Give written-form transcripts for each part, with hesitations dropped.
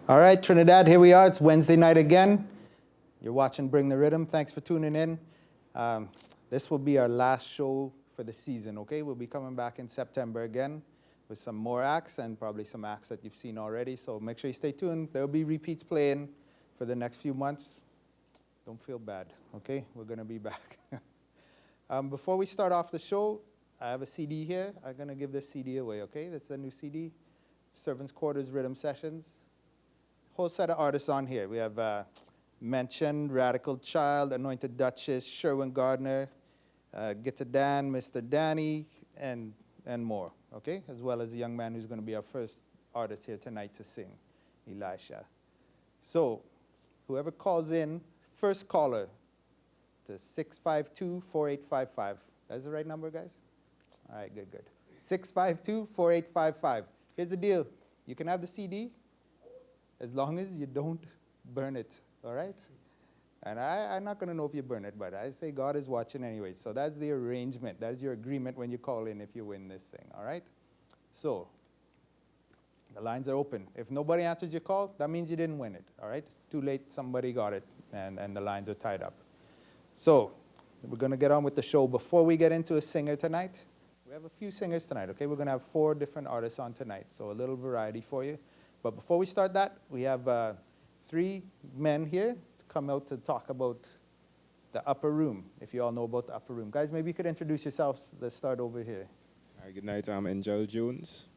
All right, Trinidad, here we are. It's Wednesday night again. You're watching Bring the Rhythm. Thanks for tuning in. This will be our last show for the season, okay? We'll be coming back in September again with some more acts and probably some acts that you've seen already. So make sure you stay tuned. There will be repeats playing for the next few months. Don't feel bad, okay? We're going to be back. Before we start off the show, I have a CD here. I'm going to give this CD away, okay? That's the new CD, Servants' Quarters Rhythm Sessions. Whole set of artists on here. We have Mentioned, Radical Child, Anointed Duchess, Sherwin Gardner, Get to Dan, Mr. Danny, and more, okay? As well as a young man who's going to be our first artist here tonight to sing, Elisha. So, whoever calls in, first caller to 652-4855. That's the right number, guys? All right, good. 652-4855. Here's the deal. You can have the CD, as long as you don't burn it, all right? And I'm not going to know if you burn it, but I say God is watching anyway. So that's the arrangement. That's your agreement when you call in if you win this thing, all right? So the lines are open. If nobody answers your call, that means you didn't win it, all right? Too late, somebody got it, and the lines are tied up. So we're going to get on with the show. Before we get into a singer tonight, we have a few singers tonight, okay? We're going to have 4 different artists on tonight, so a little variety for you. But before we start that, we have 3 men here to come out to talk about the upper room, if you all know about the upper room. Guys, maybe you could introduce yourselves. Let's start over here. Hi, good night. I'm Angel Jones.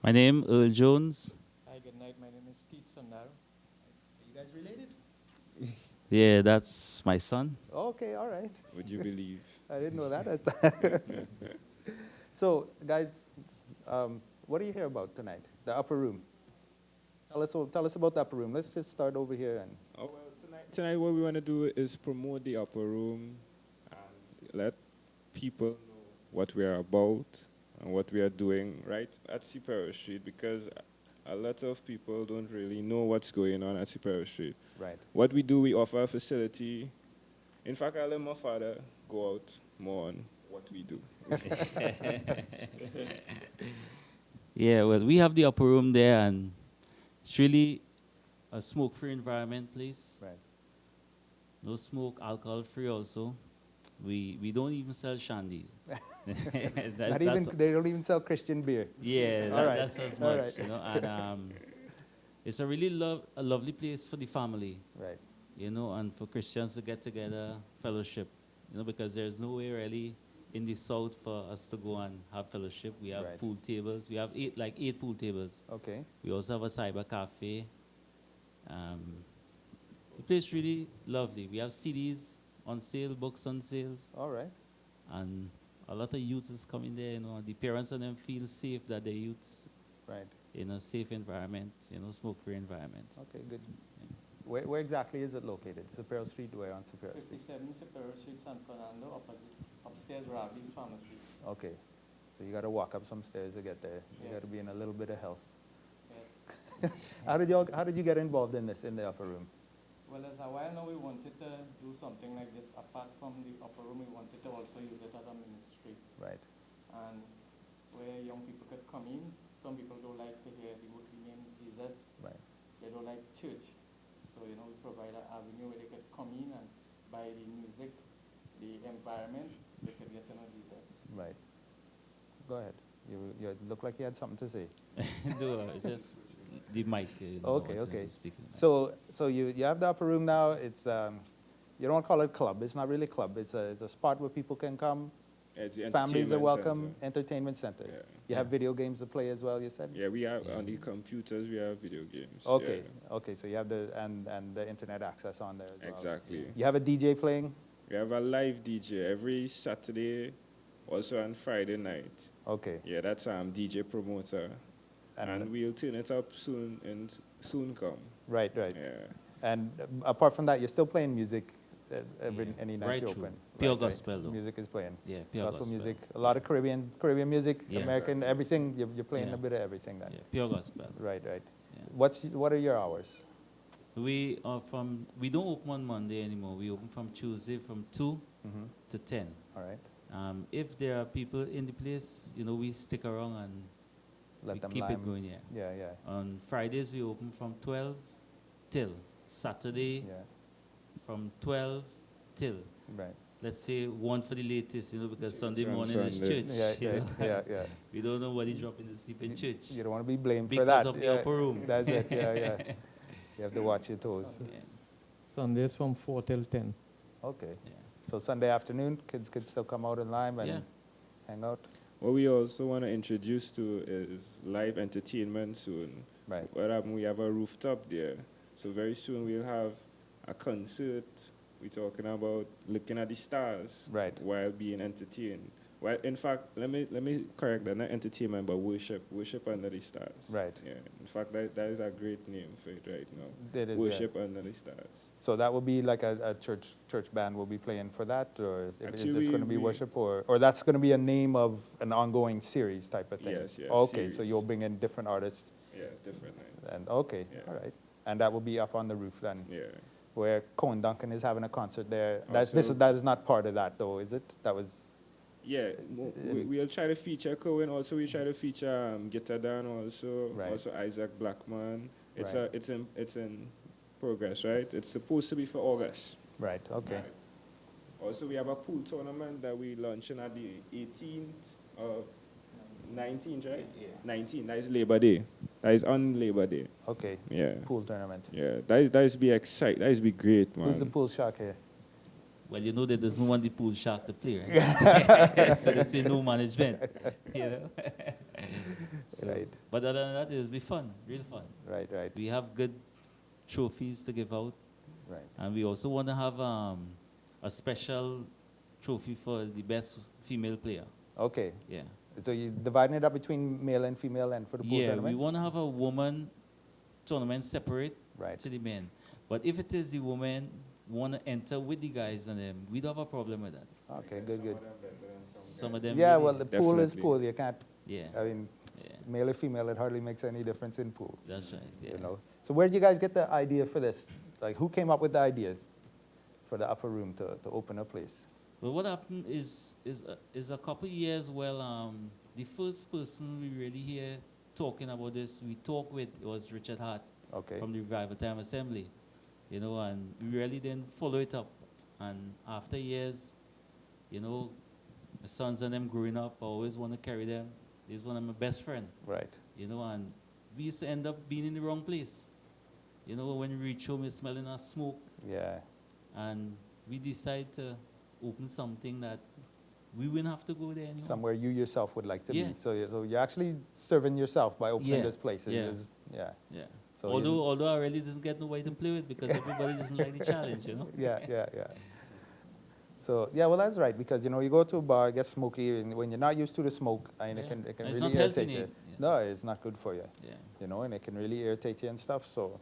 My name Earl Jones. Hi, good night. My name is Steve Sundar. Are you guys related? Yeah, that's my son. Okay, all right. Would you believe? I didn't know that. So, guys, what are you here about tonight? The upper room. Tell us about the upper room. Let's just start over here. And Oh, well, tonight what we want to do is promote the upper room and let people know what we are about and what we are doing right at Superior Street, because a lot of people don't really know what's going on at Superior Street. right. What we do, we offer a facility. In fact, I'll let my father go out more on what we do. Yeah, well, we have the upper room there, and it's really a smoke-free environment place. Right. No smoke, alcohol-free also. We don't even sell shandies. They don't even sell Christian beer. Yeah, All right. that's as All much, right. you know. And it's a really lovely place for the family, Right. you know, and for Christians to get together, fellowship, you know, because there's no way really in the South for us to go and have fellowship. We have Right. pool tables. We have 8 pool tables. Okay. We also have a cyber cafe. The place really lovely. We have CDs on sale, books on sales, All right. and a lot of youths is coming there. You know, the parents of them feel safe that their youths Right. in a safe environment, you know, smoke-free environment. Okay, good. Where exactly is it located? Superior Street, where on Superior Street? 57 Superior Street, San Fernando, upstairs Ravi's Pharmacy. Okay. So you got to walk up some stairs to get there. You Yes. got to be in a little bit of health. Yes. How did you get involved in this, in the upper room? Well, as a while now, we wanted to do something like this. Apart from the upper room, we wanted to also use it as a ministry. Right. And where young people could come in. Some people don't like to hear the name Jesus. Right. They don't like church. So, you know, we provide an avenue where they could come in and by the music, the environment, they could get to know Jesus. Right. Go ahead. You look like you had something to say. No, it's just the mic. You know, Okay, what's okay. speaking. So you have the upper room now. It's you don't call it club. It's not really a club. It's a spot where people can come. It's the Families are entertainment welcome. center. Entertainment center. Yeah. You have video games to play as well. You said. Yeah, we have on the computers, we have video games. Okay. Yeah. Okay. So you have the internet access on there as well. Exactly. You have a DJ playing. We have a live DJ every Saturday, also on Friday night. Okay. Yeah, that's DJ promoter. And we'll turn it up soon and soon come. Right. Right. Yeah. And apart from that, you're still playing music any night Right you through. open. Pure Right, gospel, right. though. Music is playing. Yeah, pure Gospel gospel. music. A lot of Caribbean music, Yeah. American, Exactly. everything. You're playing Yeah. a bit of everything then. Yeah, pure gospel. Right. Right. Yeah. What are your hours? We don't open on Monday anymore. We open from Tuesday from 2 Mm-hmm. to 10. All right. If there are people in the place, you know, we stick around and let we them keep lime. it going, yeah. Yeah, yeah, On Fridays, we open from 12 till. Saturday, yeah. from 12 till. Right. Let's say one for the latest, because Sunday on morning is Sunday. church. Yeah, you yeah, know. yeah, yeah. We don't know what he's dropping to sleep in church. You don't want to be blamed for Because that. of the Yeah, upper room. That's it. Yeah, yeah. You have to watch your toes. Yeah, Sundays from 4 till 10. Okay. yeah. So Sunday afternoon, kids could still come out and lime and Yeah. hang out. What we also want to introduce to is live entertainment soon. Right. What happened? We have a rooftop there. So very soon we'll have a concert. We're talking about looking at the stars Right. while being entertained. Well, in fact, let me correct that. Not entertainment, but worship. Worship under the stars. Right. Yeah. In fact, that is a great name for it right now. It is, yeah. Worship under the stars. So that will be like a church band will be playing for that, or is Actually, it going to be we- worship, or that's going to be a name of an ongoing series type of thing? Yes, yes, Okay, so series. you'll bring in different artists, Yeah, it's different nights. and okay, Yeah. all right, and that will be up on the roof then, Yeah. where Cohen Duncan is having a concert there. Also- That is not part of that though, is it? That was Yeah, we'll try to feature Cohen. Also, we try to feature Guitar Dan also. Right. Also Isaac Blackman. It's Right. it's in progress, right? It's supposed to be for August. right. Okay, Right. Also, we have a pool tournament that we launching at the 18th of 19th, right? Yeah. 19th. That is Labor Day. That is on Labor Day. okay. Yeah. Pool tournament. Yeah. That is be exciting. That is be great, man. Who's the pool shark here? Well, they doesn't want the pool shark to play, right? So they say no management, you know. So, Right. But other than that, it'll be fun, real fun. Right, right, We have good trophies to give out, right. and we also want to have a special trophy for the best female player. Okay, Yeah. so you're dividing it up between male and female, and for the pool Yeah, tournament. we want to have a woman tournament separate Right. to the men. But if it is the women want to enter with the guys and them, we don't have a problem with that. Okay, Because good, good. Some of them better than some Some guys. of them. Yeah, really- well, the pool is Definitely. pool. You can't. yeah, I mean, yeah, male or female, it hardly makes any difference in pool. that's right. Yeah. You know. So where did you guys get the idea for this? Like, who came up with the idea for the upper room to open a place? Well, what happened is a couple years. Well, the first person we really hear talking about this, we talked with was Richard Hart Okay. from the Revival Time Assembly, and we really didn't follow it up. And after years, my sons and them growing up, I always want to carry them. He's one of my best friend, Right. and we used to end up being in the wrong place. When we reach home, we're smelling our smoke, Yeah. and we decide to open something that we wouldn't have to go there anymore. Somewhere you yourself would like to Yeah. be. So you're actually serving yourself by opening Yeah, this place. It yeah. is- yeah. Yeah. So you- although I really doesn't get nobody to play with because everybody doesn't like the challenge. Yeah, yeah, yeah. So yeah, well that's right because you go to a bar, it gets smoky, and when you're not used to the smoke, and Yeah. it can It's really not healthy, irritate you. Nate. Yeah. No, it's not good for you. Yeah. And it can really irritate you and stuff. So,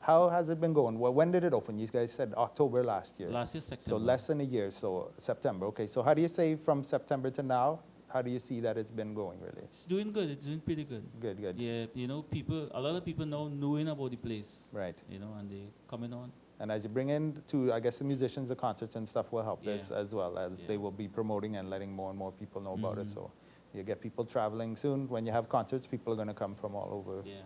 how has it been going? Well, when did it open? You guys said October last year. Last year, So September. less than a year. So September. Okay. So how do you say from September to now? How do you see that it's been going? Really It's doing good. It's doing pretty good. good. Good. Yeah, a lot of people now knowing about the place, Right. and they coming on. And as you bring in to, I guess the musicians, the concerts and stuff will help this Yeah. as well as they Yeah. will be promoting and letting more and more people know about it. Mhm. So you get people traveling soon. When you have concerts, people are going to come from all over. Yeah.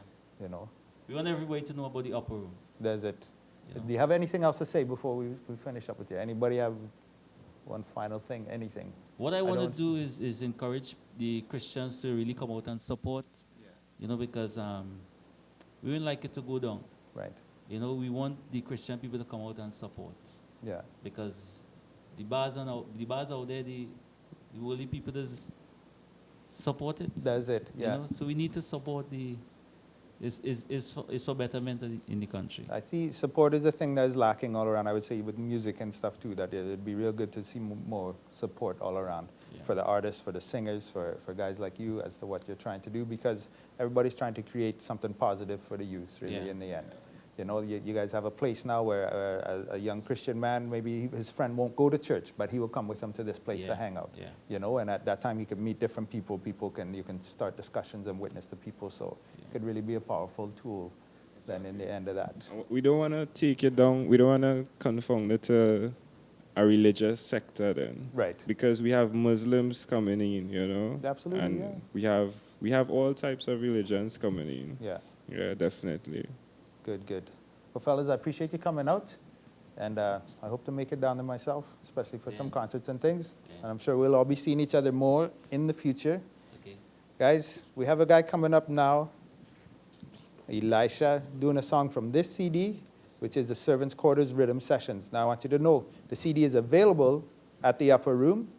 We want everybody to know about the upper room. There's it. you know. Do you have anything else to say before we finish up with you? Anybody have one final thing? Anything? What I want to don't- do is encourage the Christians to really come out and support, because we wouldn't like it to go down. Right. We want the Christian people to come out and support Yeah. because the bars out there, the worldly people does support it. That's it. Yeah. So we need to support is for betterment in the country. I see support is a thing that is lacking all around. I would say with music and stuff too, that it'd be real good to see more support all around Yeah. for the artists, for the singers, for guys like you as to what you're trying to do because everybody's trying to create something positive for the youth really Yeah. in the end. You guys have a place now where a young Christian man, maybe his friend won't go to church, but he will come with him to this place to Yeah. hang out. Yeah. And at that time he can meet different people. You can start discussions and witness to people. So Yeah. it could really be a powerful tool then in the end of that. We don't want to take it down. We don't want to confound it to a religious sector then. Right. Because we have Muslims coming in, you know. Absolutely, and yeah. we have all types of religions coming in. Yeah. Yeah, definitely. Good, good. Well, fellas, I appreciate you coming out. And I hope to make it down there myself, especially for some concerts and things. Yeah. And I'm sure we'll all be seeing each other more in the future. Okay. Guys, we have a guy coming up now, Elisha, doing a song from this CD, which is the Servants' Quarters Rhythm Sessions. Now, I want you to know, the CD is available at the Upper Room.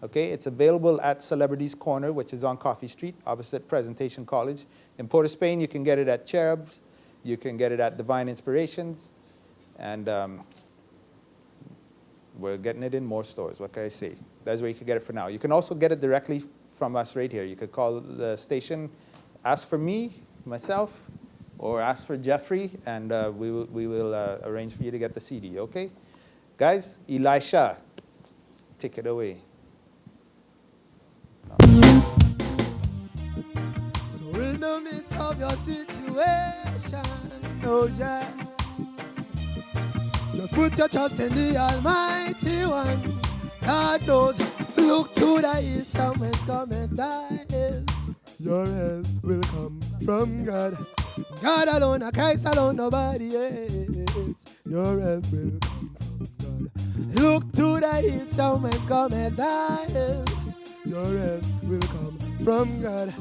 Okay, it's available at Celebrities Corner, which is on Coffee Street, opposite Presentation College. In Port of Spain, you can get it at Cherubs. You can get it at Divine Inspirations. And we're getting it in more stores. What can I say? That's where you can get it for now. You can also get it directly from us right here. You could call the station, ask for me, myself, or ask for Jeffrey, and we will arrange for you to get the CD, okay? Guys, Elisha, take it away. So in the midst of your situation, oh yeah, just put your trust in the Almighty One. God knows, look to the east, somewhere's coming thy help. Your help will come from God. God alone, Christ alone, nobody else. Your help will come from God. Look to the east, somewhere's coming thy help. Your help will come from God.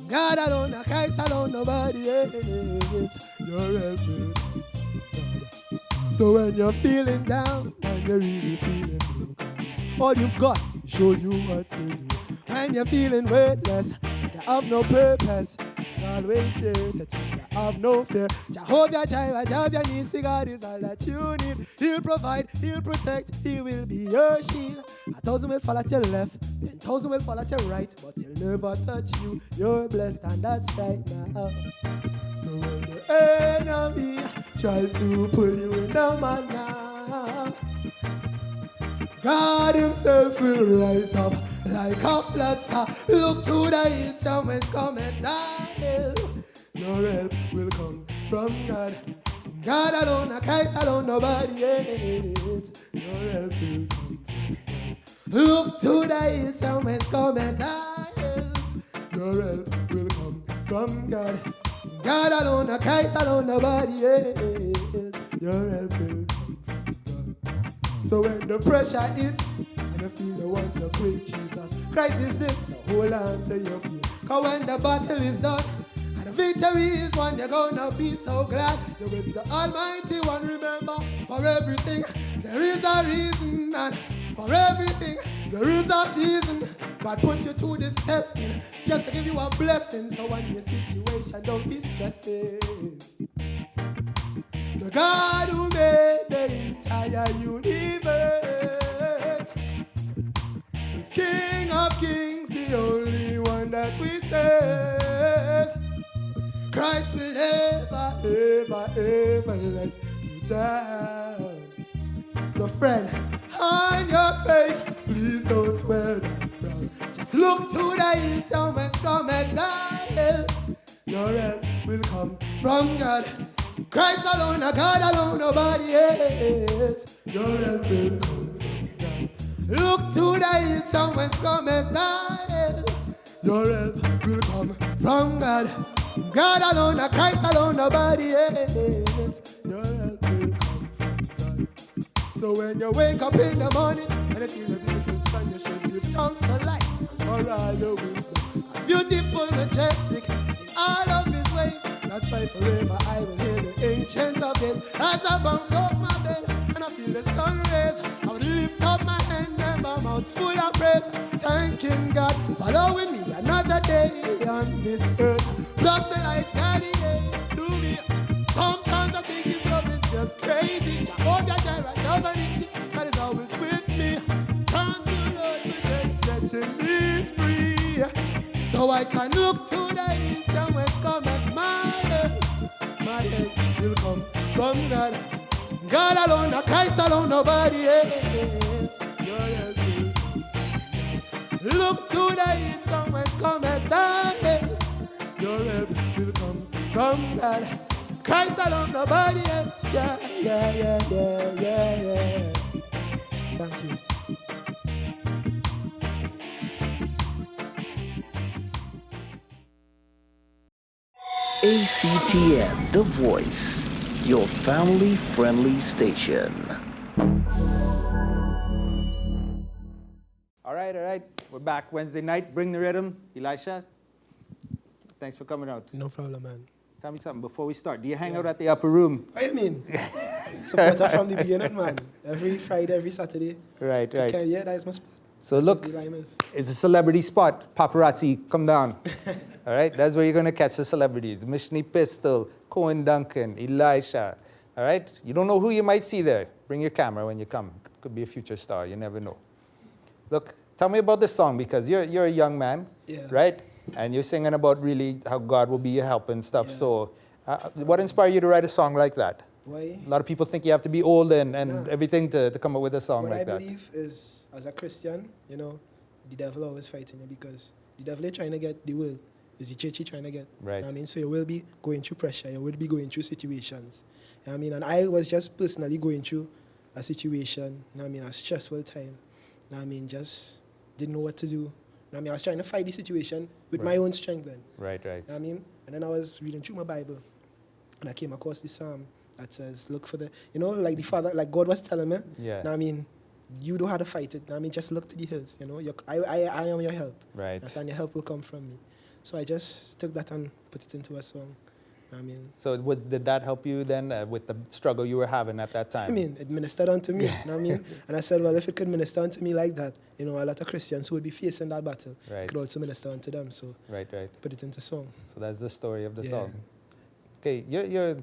God alone, Christ alone, nobody else. Your help will come from God. So when you're feeling down, when you're really feeling blue, all you've got is show you what to do. When you're feeling weightless, you have no purpose, it's always there to tell you have no fear. Jehovah Jireh, Jehovah Nissi, God is all that you need. He'll provide, He'll protect, He will be your shield. 1,000 will fall at your left, 10,000 will fall at your right, but He'll never touch you. You're blessed, and that's right now. So when the enemy tries to pull you in the manna, God Himself will rise up like a flood. Look to the hills, someone's coming down. Your help will come from God. God alone, Christ alone, nobody else. Your help will come from God. Look to the hills, someone's coming down. Your help will come from God. God alone, Christ alone, nobody else. Your help will come from God. So when the pressure hits and you feel you want to quit, Jesus Christ is it, so hold on to your peace. Cause when the battle is done and the victory is won, you're gonna be so glad. You're with the Almighty One. Remember, for everything there is a reason, and for everything there is a season. God put you through this testing just to give you a blessing. So when your situation, don't be stressing. The God who made the entire universe is King of Kings, the only one that we serve. Christ will never, ever, ever let you down. So friend, on your face, please don't wear that frown. Just look to the hills, someone's coming down. Your help will come from God. Christ alone, God alone, nobody else. Your help will come from God. Look to the hills, someone's coming down. Your help will come from God. God alone, Christ alone, nobody else. Your help will come from God. So when you wake up in the morning and you feel a beautiful sun, you should give thanks for life, for all your wisdom. Beautiful, majestic, in all of His ways. That's why forever I will hear the ancient of days. As I bounce off my bed and I feel the sun rays, I will lift up my hand and my mouth's full of praise, thanking God for allowing me another day on this earth. Plus the life that He gave to me. Sometimes I think His love is just crazy. Jehovah Jireh, Jehovah Nissi, God is always with me. Thank you, Lord, for just setting me free. So I can look to the hills and when cometh my help will come from God. God alone, Christ alone, nobody else. Your help will come. Look to the hills and when cometh thy help. Your help will come from God. Christ alone, nobody else. Yeah, yeah, yeah, yeah, yeah, yeah. Thank you. ACTN, The Voice, your family-friendly station. All right. We're back Wednesday night. Bring the rhythm. Elisha, thanks for coming out. No problem, man. Tell me something before we start. Do you hang out at the upper room? What you mean? Supporter from the beginning, man. Every Friday, every Saturday. Right. Okay, yeah, that is my spot. So look, The lime is. it's a celebrity spot. Paparazzi, come down. All right, that's where you're going to catch the celebrities. Mishni Pistol, Cohen Duncan, Elisha. All right, you don't know who you might see there. Bring your camera when you come. Could be a future star. You never know. Look, tell me about this song because you're a young man, right? And you're singing about really how God will be your help and stuff. Yeah. So what inspired you to write a song like that? Why? A lot of people think you have to be old and everything to come up with a song What like I that. believe is, as a Christian, you know, the devil always fighting you because the devil is trying to get the will. Is the church trying to get? Right. I mean, so you will be going through pressure. You will be going through situations. I mean, and I was just personally going through a situation. I mean, a stressful time. I mean, just didn't know what to do. I mean, I was trying to fight the situation with my own strength then. Right. I mean, and then I was reading through my Bible, and I came across this psalm that says, "Look for the," you know, like the Father, like God was telling me. Yeah. I mean, you don't have to fight it. I mean, just look to the hills. You know, I am your help. Right. And your help will come from me. So I just took that and put it into a song. I mean. So did that help you then with the struggle you were having at that time? I mean, it ministered unto me. You know what I mean? And I said, well, if it could minister unto me like that, you know, a lot of Christians who would be facing that battle, it could also minister unto them. So right. put it into song. So that's the story of the song. Okay, you're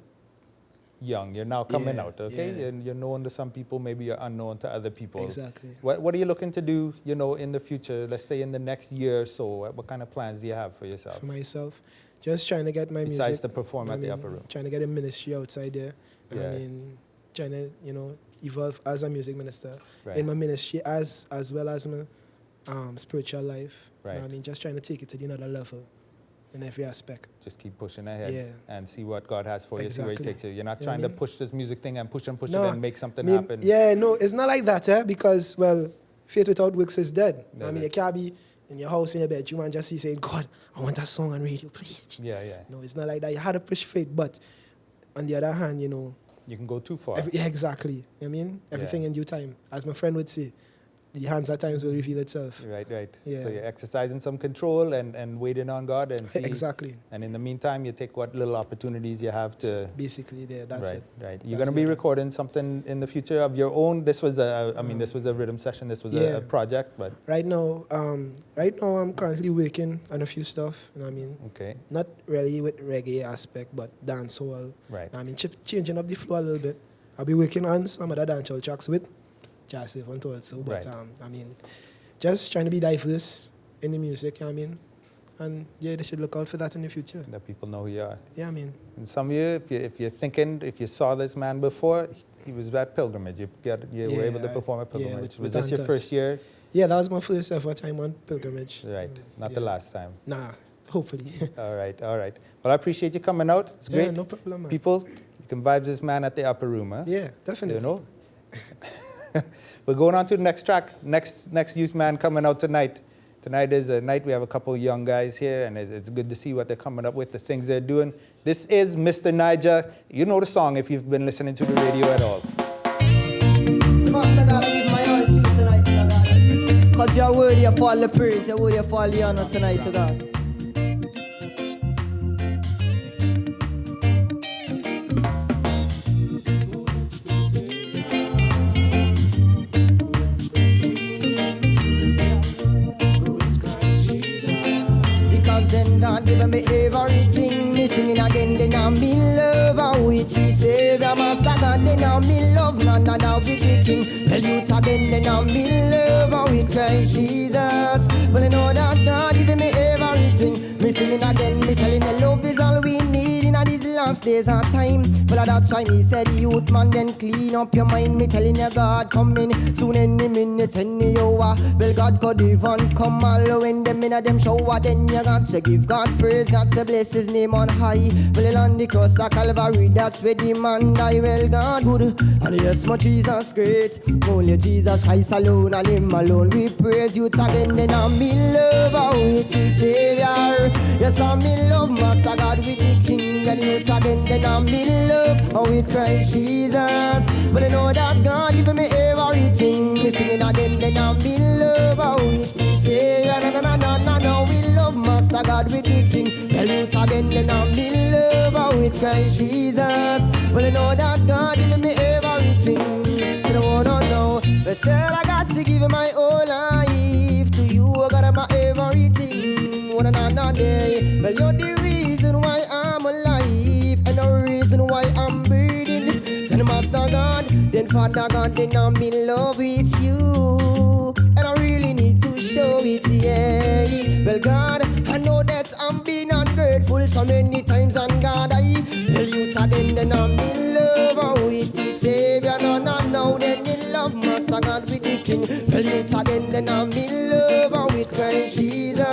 young. You're now coming out, okay? Yeah. And you're known to some people, maybe you're unknown to other people. Exactly. What are you looking to do, you know, in the future, let's say in the next year or so? What kind of plans do you have for yourself? For myself, just trying to get my music. Besides to perform at the upper room. Trying to get a ministry outside there. Yeah. I mean, trying to, you know, evolve as a music minister. Right. In my ministry as well as my spiritual life. Right. I mean, just trying to take it to another level in every aspect. Just keep pushing ahead and see what God has for you, see where He Exactly. takes you. You're not You know trying what I to mean? push this music thing and push it No, and make something I mean, happen. Yeah, no, it's not like that, because, well, faith without works is dead. I mean, it? you can't be in your house, in your bedroom, and just saying, God, I want that song on radio, please. Yeah. No, it's not like that. You had to push faith, but on the other hand, you know. You can go too far. Yeah, exactly. I mean, everything in due time. As my friend would say, the hands at times will reveal itself. Right. Yeah. So you're exercising some control and waiting on God and see. Exactly. And in the meantime, you take what little opportunities you have to. Basically, that's it. Right. You're going to be recording something in the future of your own. This was this was a rhythm session. This was a project, but. Right now, I'm currently working on a few stuff. You know what I mean? Okay. Not really with reggae aspect, but dancehall. Right. I mean, changing up the flow a little bit. I'll be working on some other dancehall tracks with Joseph and also. But I mean, just trying to be diverse in the music. You know what I mean? And yeah, they should look out for that in the future. That people know who you are. Yeah, I mean. And some of you, if you saw this man before, he was at Pilgrimage. You were able to perform at Pilgrimage. Was this your first year? Yeah, that was my first ever time on Pilgrimage. Right. Not the last time. Nah, hopefully. All right. Well, I appreciate you coming out. It's great. Yeah, no problem, man. People, you can vibe this man at the upper room, huh? Yeah, definitely. You know? We're going on to the next track. Next youth man coming out tonight. Tonight is a night we have a couple of young guys here, and it's good to see what they're coming up with, the things they're doing. This is Mr. Niger. You know the song if you've been listening to the radio at all. So Master God, I give my all to you tonight, God. Because you're worthy of all the praise, you're worthy of all the honor tonight, God. God give me everything, me singing again, then I'm in love with the Savior, Master God, then I'm in love, none now with the King. Tell you again, then I'm in love with Christ Jesus. But I know that God give me everything, me singing again, me telling the love is all we need in this last days are time. Well, that's why me said, youth man, then clean up your mind. Me telling you, God coming soon any minute, any hour. Well, God could even come all when them in a them shower. Then you got to give God praise, got to bless His name on high. Well, on the cross of Calvary, that's where the man die. Well, God good, and yes, my Jesus great. Only Jesus Christ alone, and Him alone we praise. You again, then I'm in love with the Savior. Yes, I'm in love, Master God, with the King. And you again, then I'm in love with Christ Jesus. But I know that God give me everything. Me singing again, then I'm in love with the Savior. No, we love Master God with the King. Tell you again, then I'm in love with Christ Jesus. Well, I know that God give me everything. You don't wanna know. I said I got to give my whole life to you. I got my everything. What another day. Well, you're the reason why I'm alive, and the reason why I'm breathing. Then Master God, then Father God, then I'm in love with you, and I really need to show it, yeah. Well, God, I know that I'm being ungrateful so many times, and God, well, you again, then I'm in love with the Savior. No, then in love, Master God with the King. Well, you again, then I'm in love with Christ Jesus.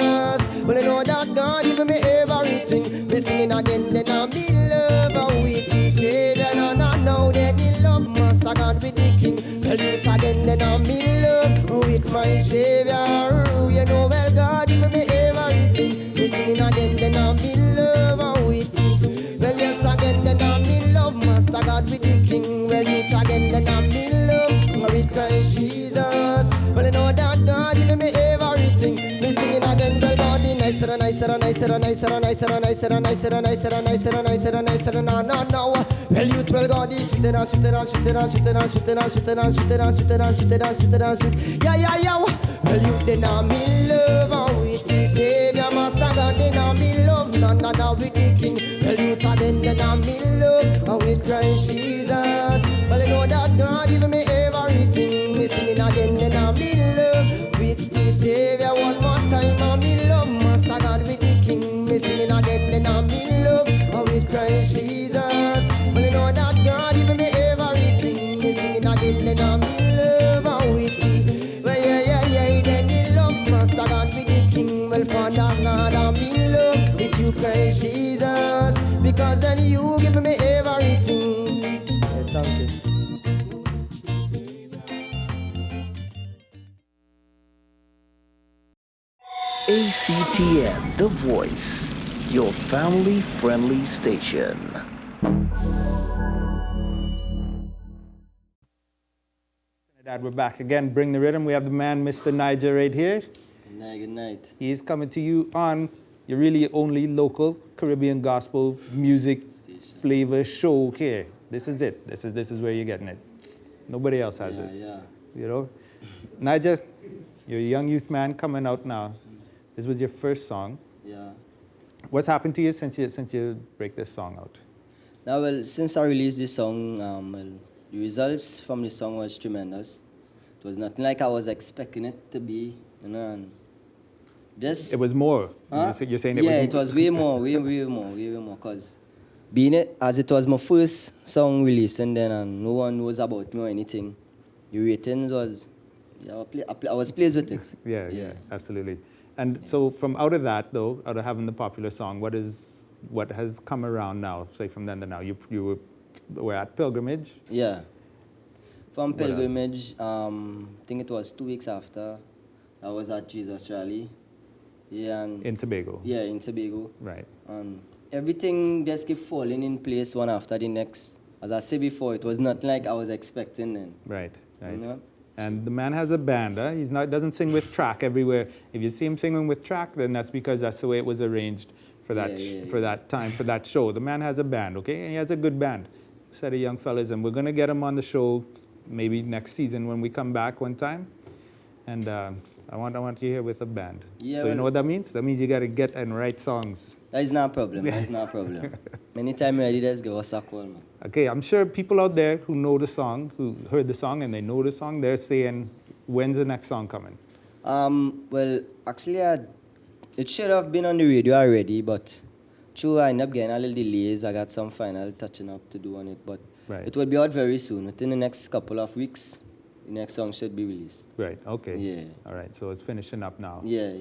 Well, I know that God give me everything. Me singing again, then I'm in love with the Savior. No, then in love, Master God with the King. Well, you again, then I'm in love with my Savior. You know, well, God give me everything. Me singing again, then I'm in love with the. Well, yes, again, then I'm in love, Master God with the King. Well, you again, then I'm in love with Christ Jesus. Well, I know that God give me everything. Me singing again, well, God is nicer, nicer, nicer, nicer, nicer, nicer, nicer, nicer, nicer, nicer, nicer, no. Well, you well, God is sweeter and sweeter and sweeter and sweeter and sweeter and sweeter and sweeter and sweeter and sweeter and sweeter and sweet. Yeah. Well, you then I'm in love with the Savior, Master God, then I'm in love, none with the King. Well, you again, then I'm in love with Christ Jesus. Well, I know that God give me everything. Me singing again, then I'm in love with the Savior. One more time, I'm in love, Master God with the King. Me singing again, then I'm in love with Christ Jesus. Well, I know that God give me everything. Me singing again, then I'm in love with the. Well, yeah, then in love, Master God with the King. Well, Father God, I'm in love with you, Christ Jesus, because then you give me everything. Yeah, thank you. ACTN, The Voice, your family-friendly station. Dad, we're back again. Bring the rhythm. We have the man, Mr. Niger, right here. Good night. He is coming to you on your really only local Caribbean gospel music flavor show here. This is it. This is where you're getting it. Nobody else has this. Yeah. You know? Niger, you're a young youth man coming out now. This was your first song. Yeah. What's happened to you since you break this song out? Now, well, since I released this song, the results from the song was tremendous. It was nothing like I was expecting it to be, you know. And just it was more. Huh? You're saying it was more? Yeah, it was way more, way more. Because being it as it was my first song release, and then no one knows about me or anything, the ratings was, yeah, I was pleased with it. Yeah, absolutely. And so from out of that, though, out of having the popular song, what has come around now, say from then to now? You were at Pilgrimage? Yeah. From Pilgrimage, I think it was 2 weeks after, I was at Jesus Rally. Yeah, and in Tobago? Yeah, in Tobago. Right. And everything just kept falling in place one after the next. As I said before, it was not like I was expecting then. Right. You know? And the man has a band. Huh? He's doesn't sing with track everywhere. If you see him singing with track, then that's because that's the way it was arranged for that that time, for that show. The man has a band, okay? And he has a good band. Set of young fellas, and we're going to get him on the show maybe next season when we come back one time. And I want you here with a band. Yeah, so you know what that means? That means you got to get and write songs. That is not a problem. Anytime you're ready, just give us a call, man. Okay, I'm sure people out there who know the song, who heard the song and they know the song, they're saying, when's the next song coming? Well, actually, it should have been on the radio already, but True, I ended up getting a little delays. I got some final touching up to do on it, but Right. it will be out very soon. Within the next couple of weeks, the next song should be released. Right, okay. Yeah. All right, so it's finishing up now. Yeah.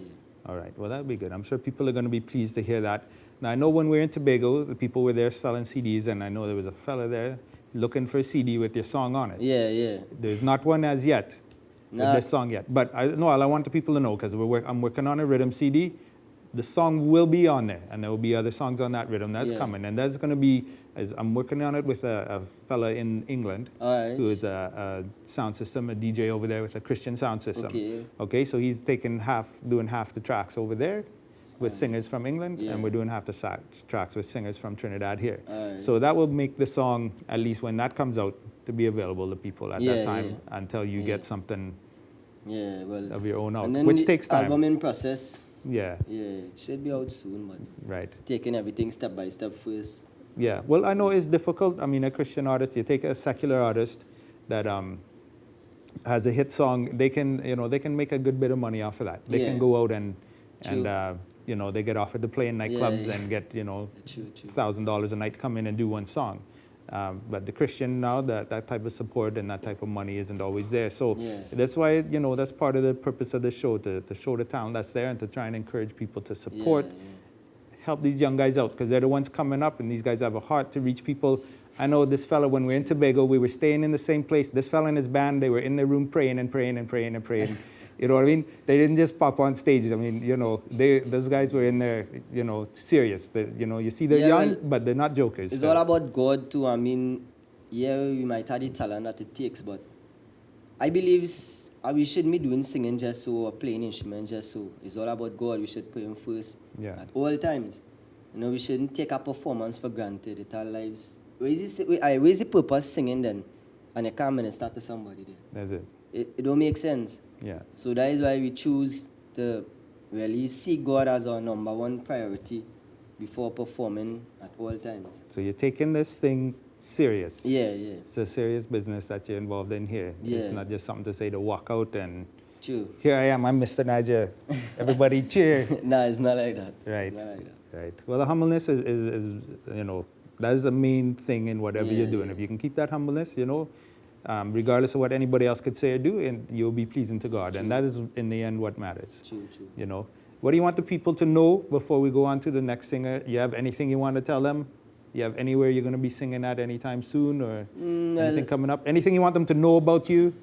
All right, well, that'll be good. I'm sure people are going to be pleased to hear that. Now, I know when we were in Tobago, the people were there selling CDs, and I know there was a fella there looking for a CD with your song on it. Yeah. There's not one as yet with Nah. this song yet. But I want the people to know, because I'm working on a Riddim CD. The song will be on there, and there will be other songs on that Riddim that's coming. And that's going to be, I'm working on it with a fella in England All right. who is a sound system, a DJ over there with a Christian sound system. Okay, so he's doing half the tracks over there with singers from England, and we're doing half the tracks with singers from Trinidad here. Right. So that will make the song, at least when that comes out, to be available to people at that time until you get something of your own out, and then which the takes time. album in process. Yeah. Yeah, it should be out soon, but Right. taking everything step by step first. Yeah, well, I know it's difficult. I mean, a Christian artist, you take a secular artist that has a hit song, they can make a good bit of money off of that. They can go out and they get offered to play in nightclubs and get $1,000 a night to come in and do one song. But the Christian now, that type of support and that type of money isn't always there. So that's why, that's part of the purpose of the show, to show the talent that's there and to try and encourage people to support, help these young guys out, because they're the ones coming up, and these guys have a heart to reach people. I know this fella, when we were in Tobago, we were staying in the same place. This fella and his band, they were in their room praying and praying and praying and praying. You know what I mean? They didn't just pop on stage. I mean, those guys were in there, serious. You see they're young, but they're not jokers. It's all about God too. I mean, we might have the talent that it takes, but I believe we shouldn't be doing singing just so or playing instruments just so. It's all about God. We should put Him first at all times. We shouldn't take our performance for granted at our lives. Where's the purpose singing then? And you come and start to somebody there. That's it. It don't make sense. Yeah. So that is why we choose to really see God as our number one priority before performing at all times. So you're taking this thing serious. Yeah. It's a serious business that you're involved in here. Yeah. It's not just something to say to walk out and True. Here I am, I'm Mr. Niger. Everybody cheer. No, it's not like that. Right. It's not like that. Right. Well, the humbleness is that's the main thing in whatever you're doing. If you can keep that humbleness, regardless of what anybody else could say or do, and you'll be pleasing to God. True. And that is, in the end, what matters. True. What do you want the people to know before we go on to the next singer? You have anything you want to tell them? You have anywhere you're going to be singing at anytime soon, or anything coming up? Anything you want them to know about you?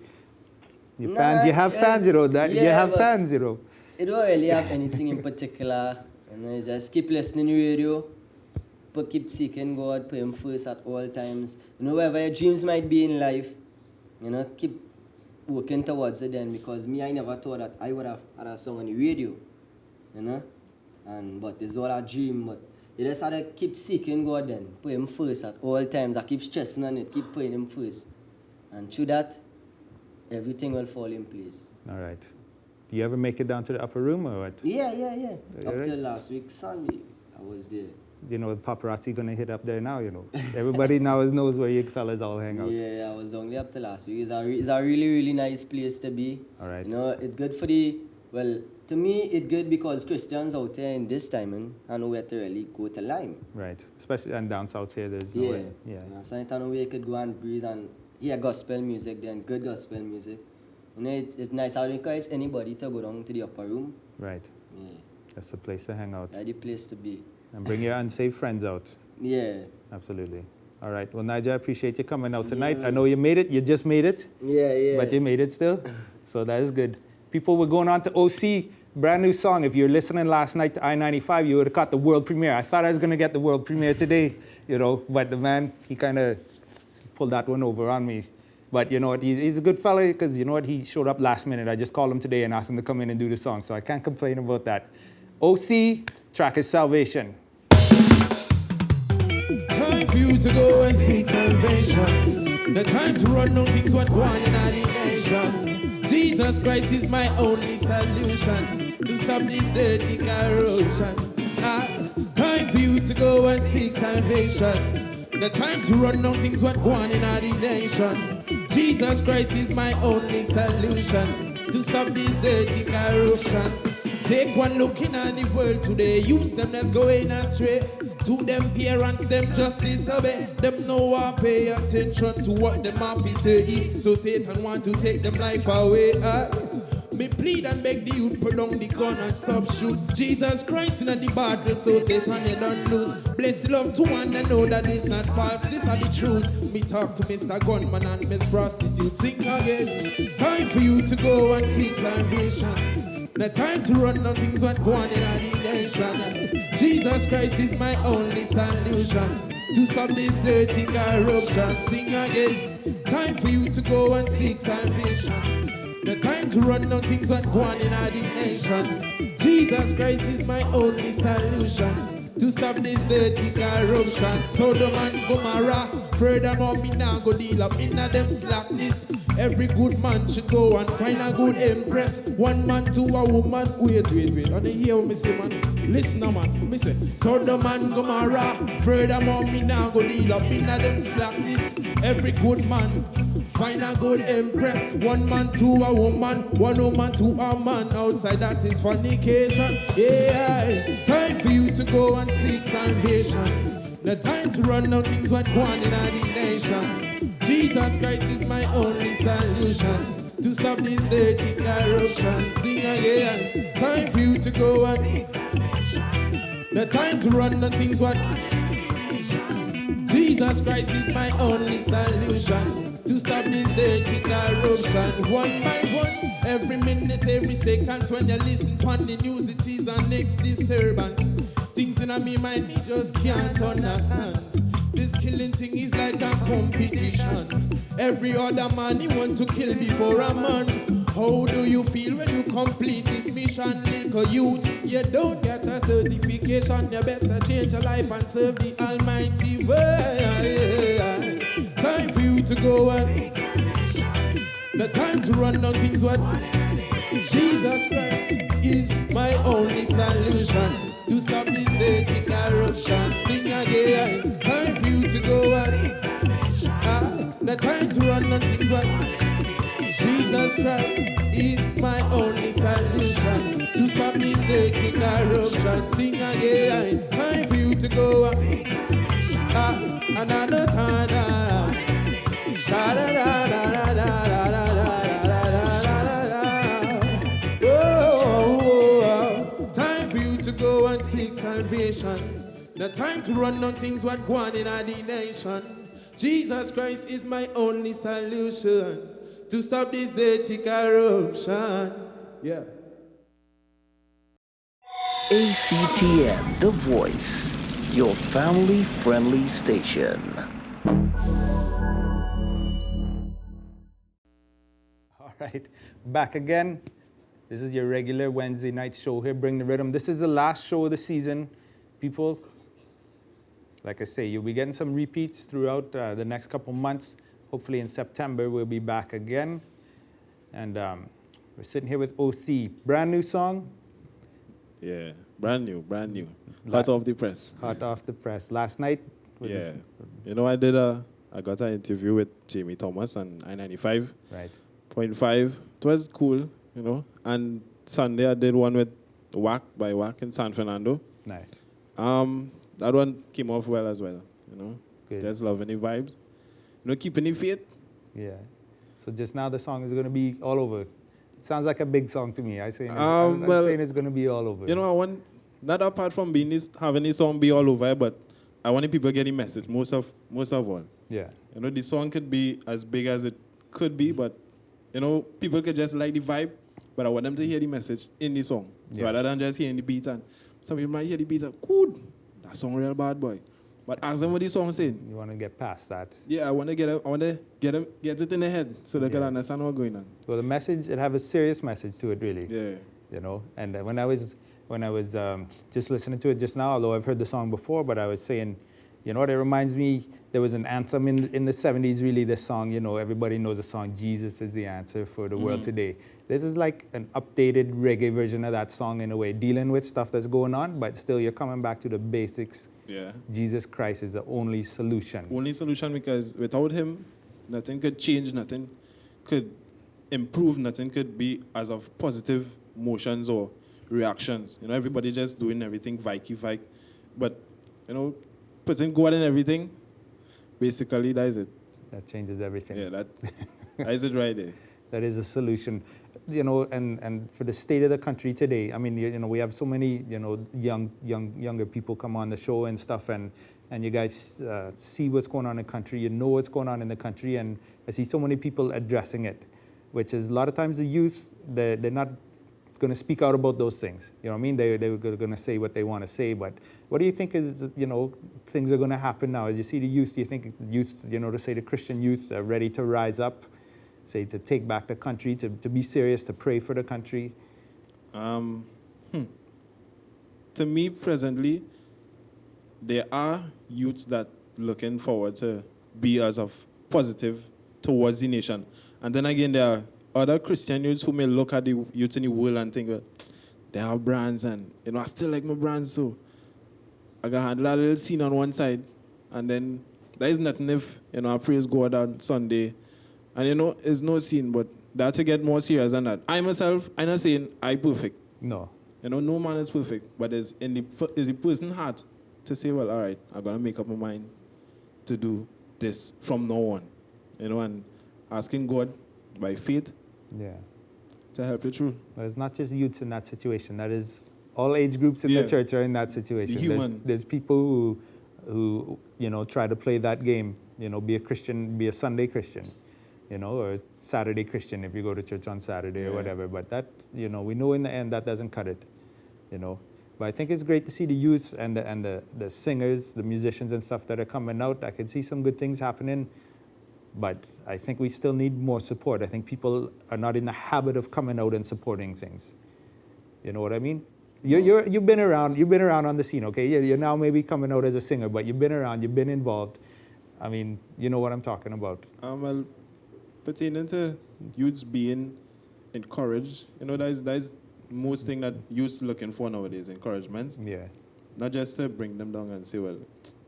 Your fans, you have fans, fans, It don't really have anything in particular. Just keep listening to radio. But keep seeking God, put Him first at all times. Wherever your dreams might be in life, keep working towards it then, because I never thought that I would have had a song on the radio, but it's all a dream, but you just have to keep seeking God then, put Him first at all times. I keep stressing on it, keep putting Him first. And through that, everything will fall in place. All right. Do you ever make it down to the upper room or what? Yeah. All Up right. till last week, Sunday, I was there. The paparazzi going to hit up there now, Everybody now knows where you fellas all hang out. Yeah, I was only up to last week. It's a really, really nice place to be. All right. It's good for to me, it's good because Christians out there in this time, I know where to really go to Lime. Right. Especially and down south here, there's no way. Yeah. So I know where you could go and breathe and hear gospel music, then good gospel music. It's nice. I would encourage anybody to go down to the upper room. Right. Yeah. That's the place to hang out. That's the place to be. And bring your unsaved friends out. Yeah. Absolutely. All right. Well, Nigel, I appreciate you coming out tonight. I know you made it. You just made it. Yeah. But you made it still. So that is good. People were going on to Osei, brand new song. If you're listening last night to I-95, you would have caught the world premiere. I thought I was going to get the world premiere today, but the man, he kind of pulled that one over on me. But you know what, he's a good fella because he showed up last minute. I just called him today and asked him to come in and do the song, so I can't complain about that. Osei, track is Salvation. Time for you to go and seek salvation. The time to run on things what one in our nation. Jesus Christ is my only solution to stop this dirty corruption. Time for you to go and seek salvation. The time to run on things what one in our nation. Jesus Christ is my only solution to stop this dirty corruption. Take one look in on the world today, use them that's going astray. To them parents, them just disobey. Them no one pay attention to what them have to say. So Satan want to take them life away. Me plead and beg the youth, put down the gun and stop shoot. Jesus Christ in the battle, so Satan you don't lose. Bless love to one and know that it's not false, this are the truth. Me talk to Mr. Gunman and Miss Prostitute. Sing again. Time for you to go and seek salvation. No time to run on things what go on in our nation. Jesus Christ is my only solution to stop this dirty corruption. Sing again. Time for you to go and seek salvation. The time to run down things what go on in our nation. Jesus Christ is my only solution to stop this dirty corruption. Sodom and Gomorrah, furthermore me now go deal up in them slackness. Every good man should go and find a good empress. One man to a woman. Wait. On the hear what me say, man. Listen now, man. Me say, Sodom and Gomorrah, furthermore me now go deal up in them slackness. Every good man find a good empress. One man to a woman, one woman to a man. Outside that is fornication. Yeah, time for you to go and seek salvation. The time to run down things what go on in our nation. Jesus Christ is my only solution to stop this dirty corruption. Sing again. Time for you to go and seek salvation. The time to run down things what. Jesus Christ is my only solution to stop this dirty corruption. One by one, every minute, every second, when you listen on the news, it is a next disturbance. Things in my mind, me just can't understand. This killing thing is like a competition. Every other man, he want to kill before a man. How do you feel when you complete this mission? Little youth, you don't get a certification. You better change your life and serve the Almighty way. Time for you to go and the time to run down things what Jesus Christ is my only solution to stop this dirty corruption. Sing again. Time for you to go and the time to run down things what Jesus Christ is my only solution to stop this dirty corruption. Sing again. Time for you to go another time. Time for you to go and seek salvation. The time to run on things what go on in our nation. Jesus Christ is my only solution to stop this dirty corruption. Yeah. ACTN, The Voice, your family-friendly station. All right, back again. This is your regular Wednesday night show here, Bring the Rhythm. This is the last show of the season. People, like I say, you'll be getting some repeats throughout the next couple months. Hopefully in September, we'll be back again. And we're sitting here with Osei. Brand new song? Yeah, brand new. Hot off the press. Hot off the press. Last night? Yeah. You know, I got an interview with Jamie Thomas on I-95. Right. 0.5. It was cool, you know. And Sunday I did one with Wack by Wack in San Fernando. Nice. That one came off well as well, you know. Good. Just loving the vibes. You know, keeping the faith. Yeah. So just now the song is going to be all over. It sounds like a big song to me. I'm saying it's going to be all over. You know, I want, not apart from having this song be all over, but I want people to get the message most of all. Yeah. You know, the song could be as big as it could be, but, you know, people could just like the vibe, but I want them to hear the message in the song, rather than just hearing the beat. And some people might hear the beat and, good, that song real bad, boy. But ask them what the song saying. You want to get past that. Yeah, I want to get it in the head so they can understand what's going on. Well, the message, it have a serious message to it, really. Yeah. You know, and when I was just listening to it just now, although I've heard the song before, but I was saying, you know what, it reminds me, there was an anthem in the 70s, really, this song, you know, everybody knows the song, Jesus is the answer for the world today. This is like an updated reggae version of that song in a way, dealing with stuff that's going on, but still you're coming back to the basics. Yeah. Jesus Christ is the only solution. Only solution, because without him, nothing could change, nothing could improve, nothing could be as of positive motions or reactions. You know, everybody just doing everything vike. But putting God in everything, basically, that is it. That changes everything. Yeah, that is it right there. That is a solution. And for the state of the country today, I mean, we have so many, younger people come on the show and stuff, and you guys see what's going on in the country, you know what's going on in the country, and I see so many people addressing it, which is a lot of times the youth, they're not going to speak out about those things. You know what I mean? They're going to say what they want to say, but what do you think is, things are going to happen now? As you see the youth, do you think youth, to say the Christian youth are ready to rise up, say to take back the country, to be serious, to pray for the country? To me, presently, there are youths that looking forward to be as of positive towards the nation. And then again, there are other Christian youths who may look at the youth in the world and think, well, they have brands, and I still like my brands, so I got to handle that little scene on one side, and then there is nothing if I praise God on Sunday, and it's no scene, but that to get more serious than that. I myself, I'm not saying I'm perfect. No. No man is perfect, but is the person's heart to say, well, all right, I'm gonna make up my mind to do this from now on, and asking God by faith. Yeah. To help you through. But it's not just youths in that situation. That is all age groups in the church are in that situation. The human. There's people who try to play that game. Be a Christian, be a Sunday Christian, or a Saturday Christian if you go to church on Saturday or whatever. But that we know in the end that doesn't cut it. But I think it's great to see the youths and the singers, the musicians and stuff that are coming out. I can see some good things happening. But I think we still need more support. I think people are not in the habit of coming out and supporting things. You know what I mean? You've been around on the scene, okay? You're now maybe coming out as a singer, but you've been around, you've been involved. I mean, you know what I'm talking about. Well, pertaining to youths being encouraged, that is most thing that youths looking for nowadays, encouragement. Yeah. Not just to bring them down and say, well,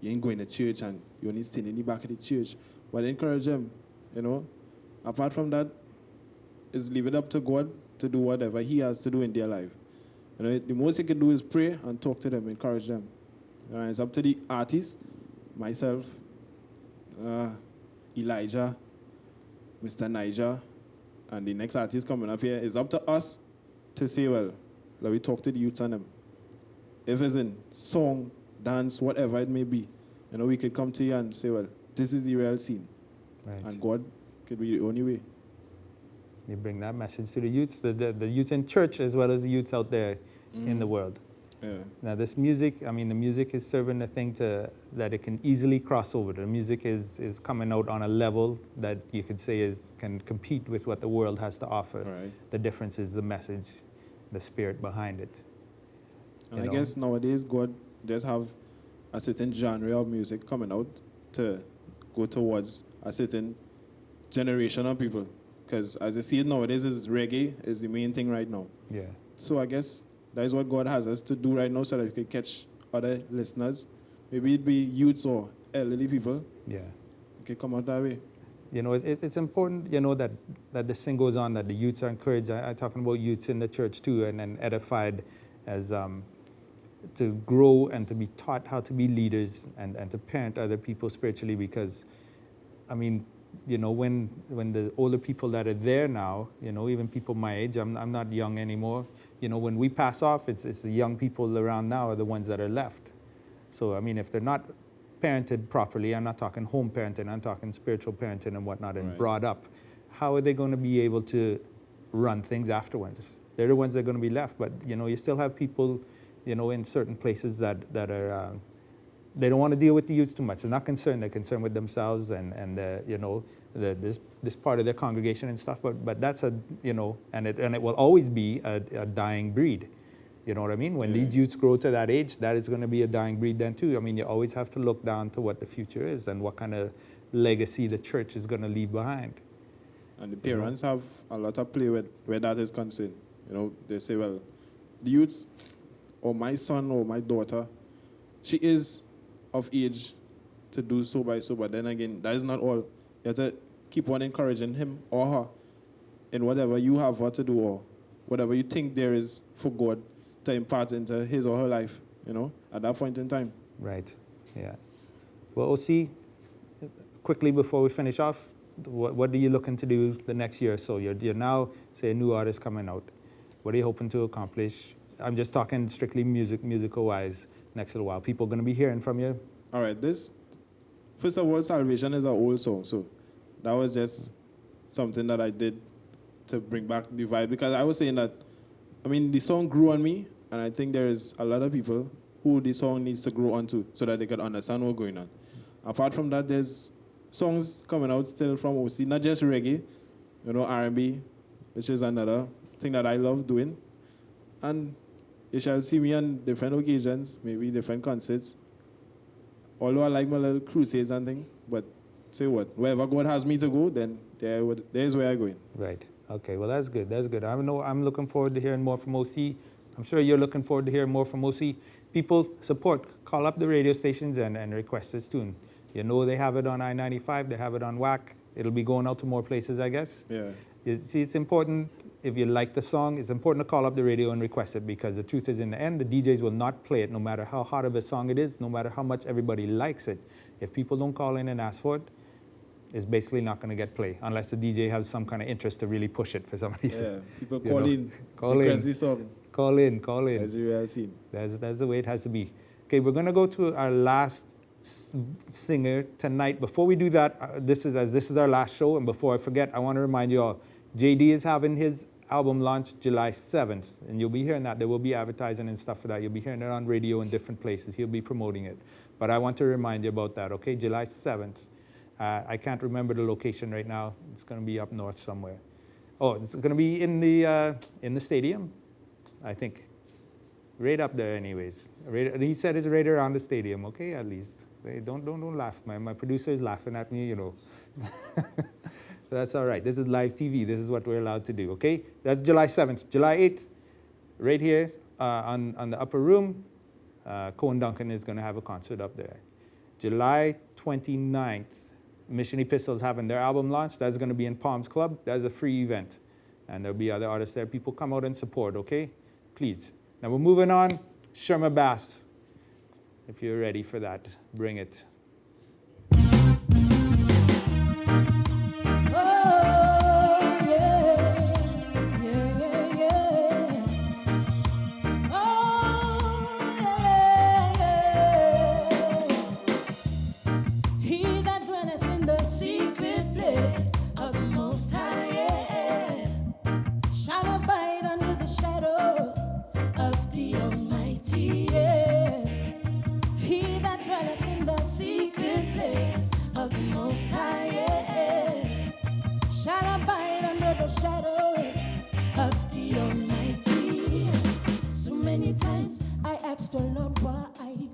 you ain't going to church and you only staying in the back of the church. But encourage them, Apart from that, is leave it up to God to do whatever He has to do in their life. The most He can do is pray and talk to them, encourage them. It's up to the artists, myself, Elijah, Mr. Niger, and the next artist coming up here. It's up to us to say, well, let me talk to the youths and them. If it's in song, dance, whatever it may be, we could come to you and say, well, this is the real scene. Right. And God could be the only way. You bring that message to the youths, the youth in church as well as the youths out there in the world. Yeah. Now this music, the music is serving the thing that it can easily cross over. The music is coming out on a level that you could say can compete with what the world has to offer. Right. The difference is the message, the spirit behind it. And I guess nowadays God does have a certain genre of music coming out to go towards a certain generation of people. Because as I see it nowadays, reggae is the main thing right now. Yeah. So I guess that is what God has us to do right now so that we can catch other listeners. Maybe it be youths or elderly people. Yeah. We can come out that way. It's important, that this thing goes on, that the youths are encouraged. I'm talking about youths in the church too, and edified as to grow and to be taught how to be leaders and to parent other people spiritually, because, when the older people that are there now, even people my age, I'm not young anymore, when we pass off, it's the young people around now are the ones that are left. So, if they're not parented properly, I'm not talking home parenting, I'm talking spiritual parenting and whatnot, and brought up, how are they going to be able to run things afterwards? They're the ones that are going to be left, but, you still have people in certain places that are, they don't want to deal with the youths too much. They're not concerned. They're concerned with themselves and this part of their congregation and stuff. But that's and it will always be a dying breed. You know what I mean? When these youths grow to that age, that is going to be a dying breed then too. You always have to look down to what the future is and what kind of legacy the church is going to leave behind. And the parents have a lot of play with where that is concerned. They say, well, the youths, or my son or my daughter, she is of age to do so by so, but then again, that is not all. You have to keep on encouraging him or her in whatever you have her to do or whatever you think there is for God to impart into his or her life, at that point in time. Right. Yeah. Well, OC, quickly before we finish off, what are you looking to do the next year or so? You're now, say, a new artist coming out. What are you hoping to accomplish? I'm just talking strictly musical-wise next little while. People going to be hearing from you? All right, this, first of all, Salvation is an old song, so that was just something that I did to bring back the vibe, because I was saying that, I mean, the song grew on me, and I think there is a lot of people who the song needs to grow onto so that they can understand what's going on. Apart from that, there's songs coming out still from OC, not just reggae, R&B, which is another thing that I love doing. And you shall see me on different occasions, maybe different concerts. Although I like my little crusades and things, but say what, wherever God has me to go, then there's where I'm going. Right. Okay, well, that's good. That's good. I'm looking forward to hearing more from OC. I'm sure you're looking forward to hearing more from OC. People, support. Call up the radio stations and request this tune. They have it on I-95. They have it on WAC. It'll be going out to more places, I guess. Yeah. It's important, if you like the song, it's important to call up the radio and request it, because the truth is, in the end, the DJs will not play it no matter how hot of a song it is, no matter how much everybody likes it. If people don't call in and ask for it, it's basically not going to get play unless the DJ has some kind of interest to really push it for somebody. Yeah, people call in. Call in. The song. Call in. As you have seen. That's the way it has to be. Okay, we're going to go to our last singer tonight. Before we do that, this is our last show, and before I forget, I want to remind you all, JD is having his album launch July 7th, and you'll be hearing that. There will be advertising and stuff for that. You'll be hearing it on radio in different places. He'll be promoting it. But I want to remind you about that, okay? July 7th. I can't remember the location right now. It's going to be up north somewhere. Oh, it's going to be in the stadium, I think. Right up there anyways. He said it's right around the stadium, okay, at least. Don't laugh. My producer is laughing at me, That's all right. This is live TV. This is what we're allowed to do, okay? That's July 7th. July 8th, right here on the upper room, Cohen Duncan is going to have a concert up there. July 29th, Mission Epistles having their album launch. That's going to be in Palms Club. That's a free event. And there'll be other artists there. People come out and support, okay? Please. Now we're moving on. Sherma Bass. If you're ready for that, bring it. Shadow of the Almighty. So many times I asked the Lord why.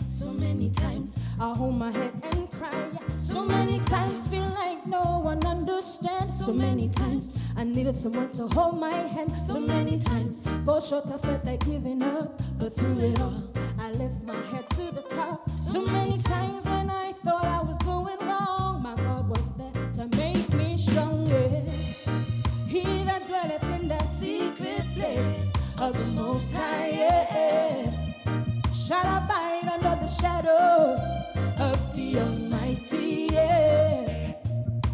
So many times I hold my head and cry. So many times feel like no one understands. So many times I needed someone to hold my hand. So many times for short I felt like giving up, but through it all I lift my head to the top. So many times when I thought I was going wrong, my God was there to make me stronger. He that dwelleth in the secret place of the Most High, yes, shall abide under the shadow of the Almighty, yes.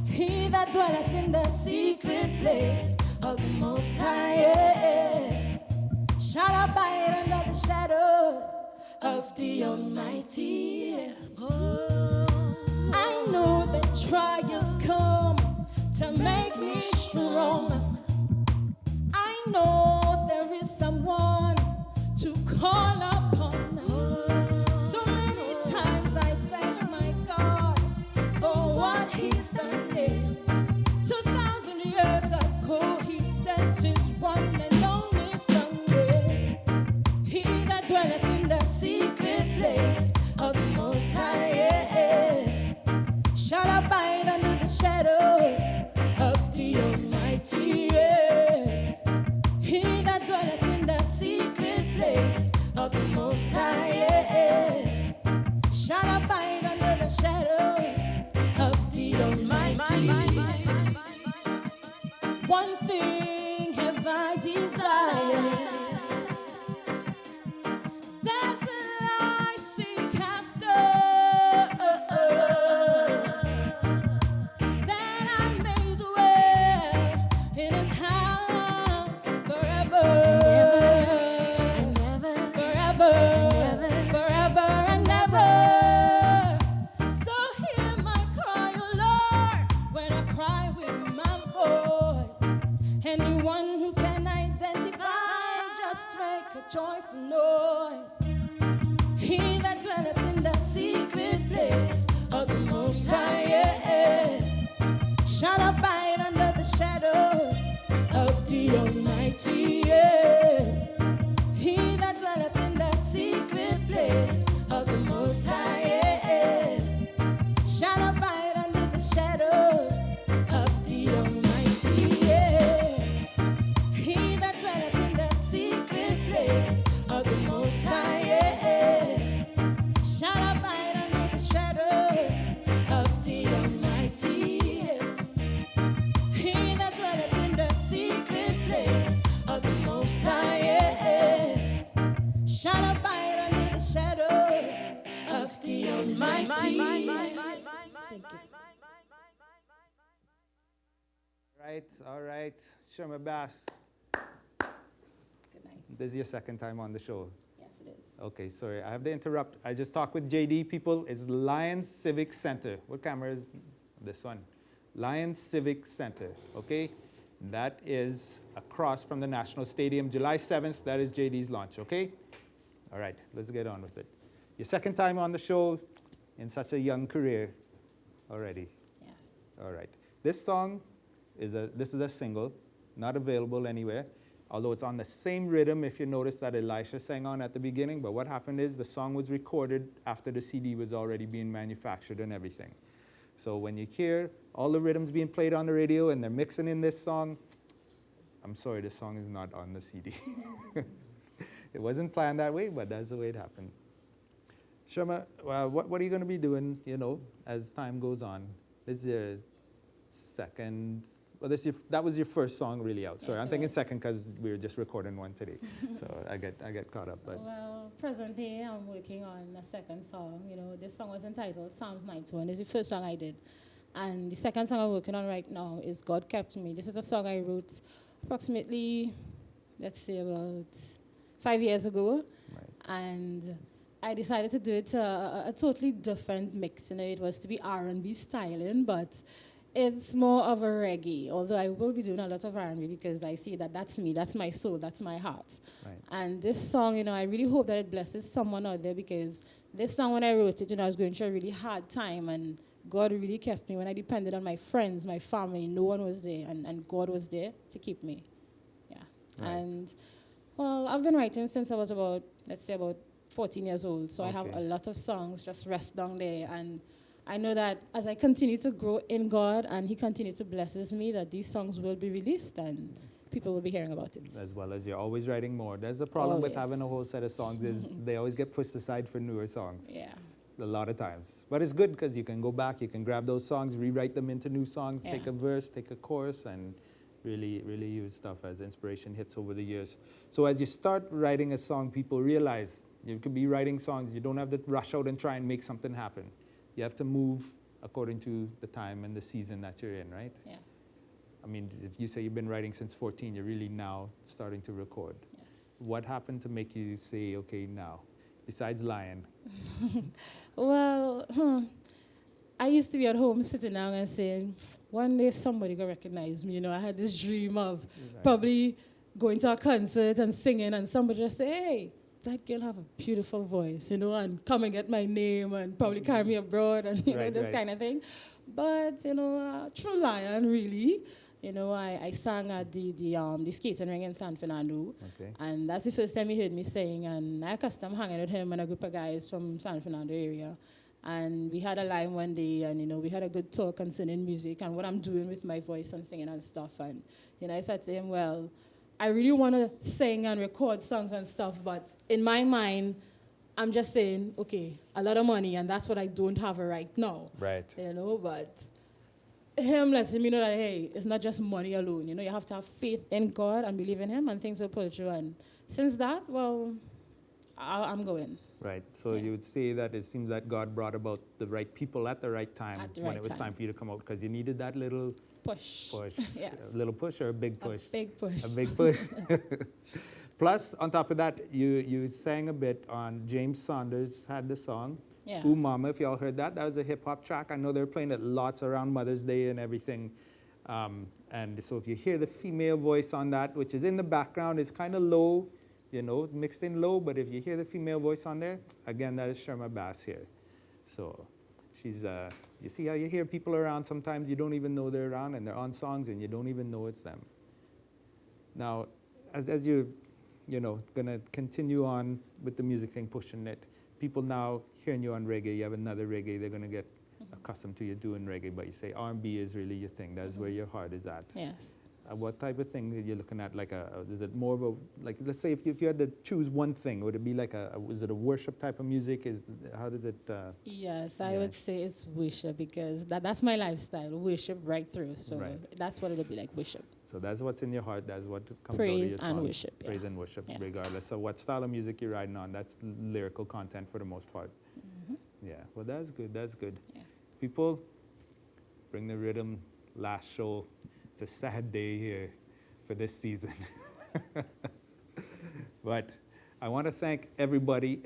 He that dwelleth in the secret place of the Most High, yes, shall abide under the shadows of the Almighty. Oh, I know that trials come to make me strong. I know there is someone to call upon. So many times I thank my God for what He's done here. 2,000 years ago He sent His one and only Son. He that dwelleth in the secret place of the Most High, yes, shall abide under the shadows of the Almighty, yes. He that dwelleth in the secret place of the Most High, yes, shall abide under the shadows of the Almighty. One thing have I desired, that will I seek after, noise. He that dwelleth in the secret place of the Most High, yes, shall abide under the shadows of the Almighty, yes. He that dwelleth in the secret place of the Most High, yes, shall abide under the shadows of the Almighty, yes. He that dwelleth in the secret place of the Most High, yes, shall abide under the shadows of the Almighty, yes. He that dwelleth in the secret place of the Most High, yes, shall abide under the shadows of the Almighty. Thank you. All right. Sherma Bass, Good night. this is your second time on the show. Yes, it is. Okay, sorry, I have to interrupt. I just talked with JD people. It's Lions Civic Center. What camera is this one? Lions Civic Center, okay? That is across from the National Stadium. July 7th, that is JD's launch, okay? All right, let's get on with it. Your second time on the show in such a young career already. Yes. All right. This song is a single, not available anywhere, although it's on the same rhythm if you notice that Elisha sang on at the beginning. But what happened is the song was recorded after the CD was already being manufactured and everything. So when you hear all the rhythms being played on the radio and they're mixing in this song, I'm sorry, this song is not on the CD. It wasn't planned that way, but that's the way it happened. Sherma, what are you going to be doing, as time goes on? This is your second, that was your first song really out. Sorry, Yes, I'm it thinking was. second because we were just recording one today. So I get caught up. But Well, presently I'm working on a second song. This song was entitled Psalms 91. It's the first song I did. And the second song I'm working on right now is God Kept Me. This is a song I wrote approximately, let's say about 5 years ago. Right. And I decided to do it a totally different mix. It was to be R&B styling, but it's more of a reggae, although I will be doing a lot of R&B because I see that that's me, that's my soul, that's my heart. Right. And this song, I really hope that it blesses someone out there because this song, when I wrote it, I was going through a really hard time and God really kept me. When I depended on my friends, my family, no one was there and God was there to keep me. Yeah. Right. And, well, I've been writing since I was about 14 years old, so I have Okay. a lot of songs just rest down there and I know that as I continue to grow in God and He continues to blesses me, that these songs will be released and people will be hearing about it. as well as you're always writing more. That's the problem with Always. having a whole set of songs is they always get pushed aside for newer songs. Yeah. A lot of times. But it's good because you can go back, you can grab those songs, rewrite them into new songs, take Yeah. a verse, take a chorus, and really, really use stuff as inspiration hits over the years. So as you start writing a song, people realize you could be writing songs, you don't have to rush out and try and make something happen. You have to move according to the time and the season that you're in, right? Yeah. I mean, if you say you've been writing since 14, you're really now starting to record. Yes. What happened to make you say, okay, now, besides lying? Well, I used to be at home sitting down and saying, one day somebody will recognize me. I had this dream of probably going to a concert and singing and somebody just say, hey, that girl have a beautiful voice, and come and get my name and probably carry me abroad and, Right, this right. kind of thing. But, true lion, really. I sang at the skating ring in San Fernando. Okay. And that's the first time he heard me sing. And I accustomed hanging with him and a group of guys from San Fernando area. And we had a line one day and, we had a good talk concerning music and what I'm doing with my voice and singing and stuff. And, I said to him, well, I really want to sing and record songs and stuff, but in my mind, I'm just saying, okay, a lot of money, and that's what I don't have right now. Right. But him letting me know that, hey, it's not just money alone. You have to have faith in God and believe in Him, and things will pull through. And since that, well, I'm going. Right. So you would say that it seems that God brought about the right people at the right time At the when right it was time. time for you to come out because you needed that little Push. Yes. A little push or a big push? A big push. A big push. Plus, on top of that, you sang a bit on James Saunders had the song. Yeah. Ooh Mama, if y'all heard that, that was a hip hop track. I know they're playing it lots around Mother's Day and everything. And so if you hear the female voice on that, which is in the background, it's kind of low, you know, mixed in low, but if you hear the female voice on there, again, that is Sherma Bass here. So she's, you see how you hear people around, sometimes you don't even know they're around, and they're on songs and you don't even know it's them. Now, as you're, you know, gonna continue on with the music thing, pushing it, people now hearing you on reggae, you have another reggae, they're gonna get accustomed to you doing reggae, but you say R&B is really your thing, that's where your heart is at. Yes. What type of thing are you looking at? Like is it more of a, like, let's say if you had to choose one thing, would it be like is it a worship type of music? How does it? Yes, I would say it's worship because that's my lifestyle, worship right through. So that's what it'll be like, worship. So that's what's in your heart. That's what comes Praise out of your song. and worship. Praise and worship, regardless of what style of music you're riding on. That's lyrical content for the most part. Yeah, well, that's good. That's good. Yeah. People, bring the rhythm. Last show. It's a sad day here for this season. But I want to thank everybody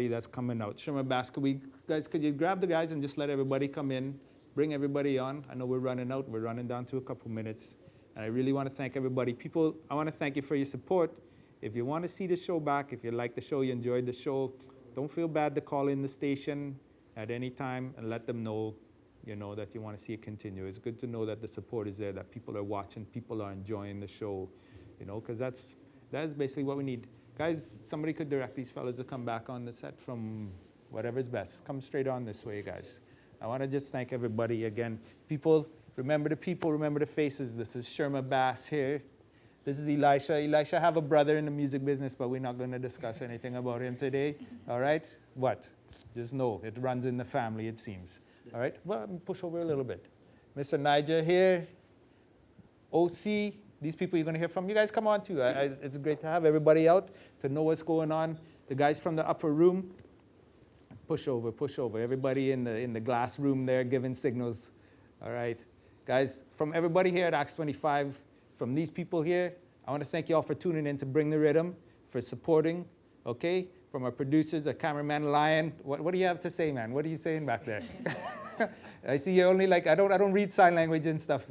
that's coming out. Sherma Bass, could you grab the guys and just let everybody come in, bring everybody on? I know we're running out. We're running down to a couple minutes. And I really want to thank everybody. People, I want to thank you for your support. If you want to see the show back, if you like the show, you enjoyed the show, don't feel bad to call in the station at any time and let them know, you know, that you want to see it continue. It's good to know that the support is there, that people are watching, people are enjoying the show, you know, because that's basically what we need. Guys, somebody could direct these fellas to come back on the set from whatever's best. Come straight on this way, guys. I want to just thank everybody again. People, remember the faces. This is Sherma Bass here. This is Elisha. Elisha have a brother in the music business, but we're not going to discuss anything about him today. All right? What? Just know, it runs in the family, it seems. All right, well, push over a little bit. Mr. Niger here, Osei, these people you're going to hear from. You guys come on too. It's great to have everybody out to know what's going on. The guys from the upper room, push over. Everybody in the glass room there giving signals. All right, guys, from everybody here at Acts 25, from these people here, I want to thank you all for tuning in to Bring the Rhythm, for supporting, okay? From our producers, our cameraman Lion. What do you have to say, man? What are you saying back there? I see you only like, I don't read sign language and stuff.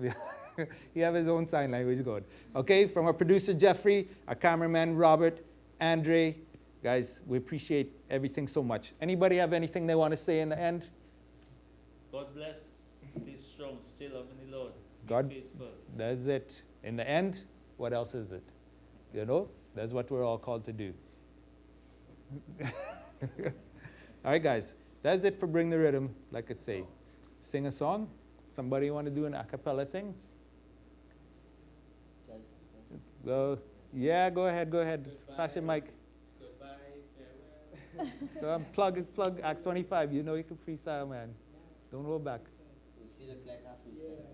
He have his own sign language going. Okay, from our producer Jeffrey, our cameraman Robert, Andre. Guys, we appreciate everything so much. Anybody have anything they want to say in the end? God bless. Stay strong. Stay loving the Lord. God, be faithful. That's it. In the end, what else is it? You know, that's what we're all called to do. All right, guys, that's it for Bring the Rhythm. Like I say, sing a song. Somebody want to do an a cappella thing? Go. Yeah, go ahead. Goodbye. Pass your mic. Goodbye, farewell. So plug Acts 25. You know you can freestyle, man. Don't hold back. You see the like freestyle.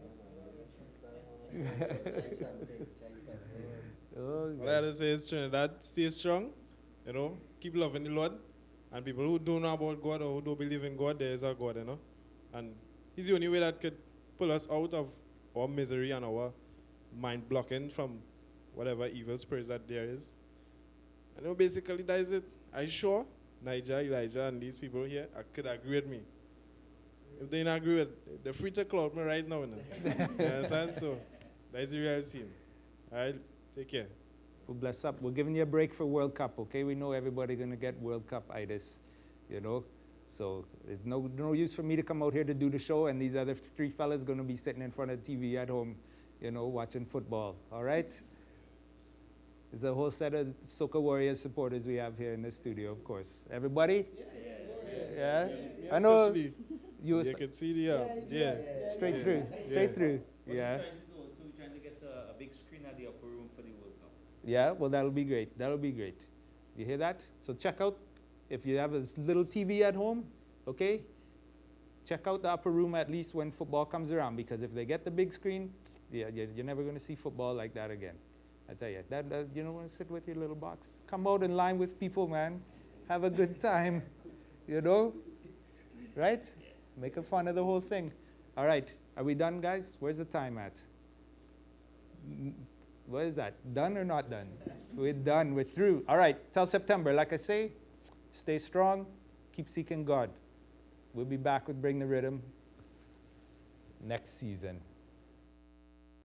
Oh, what I have to say is Trinidad, stay strong, you know, keep loving the Lord. And people who don't know about God or who don't believe in God, there is a God, you know. And He's the only way that could pull us out of our misery and our mind blocking from whatever evil spirits that there is. And you know, basically that is it. I'm sure Niger, Elijah, and these people here could agree with me. If they don't agree with, they're free to cloud me right now. You understand? So that's the real scene. All right, take care. Well, bless up. We're giving you a break for World Cup, okay? We know everybody's going to get World Cup-itis, you know? So it's no use for me to come out here to do the show and these other three fellas going to be sitting in front of the TV at home, you know, watching football, all right? There's a whole set of Soca Warriors supporters we have here in the studio, of course. Everybody? Yeah? I know you can see the, Straight through. What we're trying to do, so we're trying to get a big screen at the upper room for the World Cup. Yeah, well, that'll be great. That'll be great. You hear that? So check out, if you have a little TV at home, okay, check out the upper room at least when football comes around, because if they get the big screen, you're never going to see football like that again. I tell you, that you don't want to sit with your little box. Come out in line with people, man. Have a good time, you know? Right? Making fun of the whole thing. All right, are we done, guys? Where's the time at? What is that? Done or not done? We're done. We're through. All right, till September. Like I say, stay strong. Keep seeking God. We'll be back with Bring the Rhythm next season.